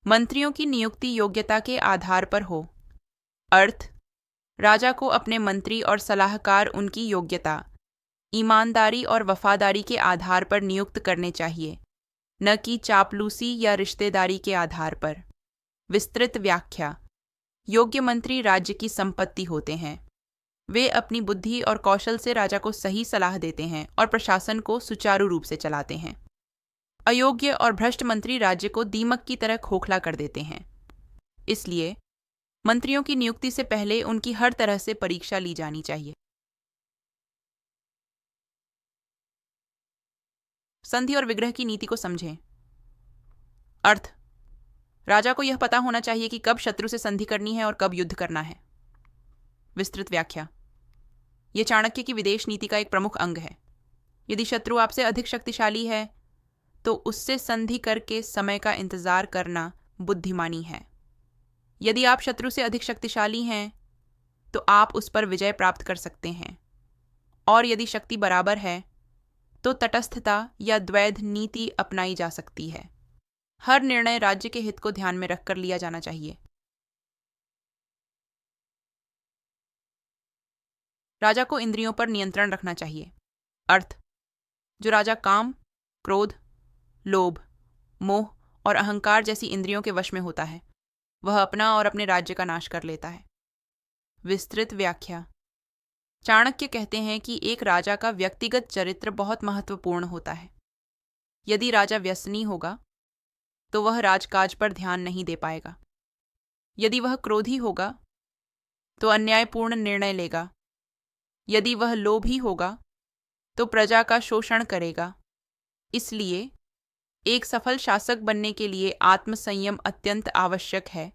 मंत्रियों की नियुक्ति योग्यता के आधार पर हो। अर्थ, राजा को अपने मंत्री और सलाहकार उनकी योग्यता, ईमानदारी और वफादारी के आधार पर नियुक्त करने चाहिए, न कि चापलूसी या रिश्तेदारी के आधार पर। विस्तृत व्याख्या। योग्य मंत्री राज्य की संपत्ति होते हैं। वे अपनी बुद्धि और कौशल से राजा को सही सलाह देते हैं और प्रशासन को सुचारू रूप से चलाते हैं। अयोग्य और भ्रष्ट मंत्री राज्य को दीमक की तरह खोखला कर देते हैं। इसलिए मंत्रियों की नियुक्ति से पहले उनकी हर तरह से परीक्षा ली जानी चाहिए। संधि और विग्रह की नीति को समझें। अर्थ, राजा को यह पता होना चाहिए कि कब शत्रु से संधि करनी है और कब युद्ध करना है। विस्तृत व्याख्या। यह चाणक्य की विदेश नीति का एक प्रमुख अंग है। यदि शत्रु आपसे अधिक शक्तिशाली है तो उससे संधि करके समय का इंतजार करना बुद्धिमानी है। यदि आप शत्रु से अधिक शक्तिशाली हैं तो आप उस पर विजय प्राप्त कर सकते हैं, और यदि शक्ति बराबर है तो तटस्थता या द्वैध नीति अपनाई जा सकती है। हर निर्णय राज्य के हित को ध्यान में रखकर लिया जाना चाहिए। राजा को इंद्रियों पर नियंत्रण रखना चाहिए। अर्थ, जो राजा काम, क्रोध, लोभ, मोह और अहंकार जैसी इंद्रियों के वश में होता है, वह अपना और अपने राज्य का नाश कर लेता है। विस्तृत व्याख्या। चाणक्य कहते हैं कि एक राजा का व्यक्तिगत चरित्र बहुत महत्वपूर्ण होता है। यदि राजा व्यसनी होगा तो वह राजकाज पर ध्यान नहीं दे पाएगा। यदि वह क्रोधी होगा तो अन्यायपूर्ण निर्णय लेगा। यदि वह लोभी होगा तो प्रजा का शोषण करेगा। इसलिए एक सफल शासक बनने के लिए आत्मसंयम अत्यंत आवश्यक है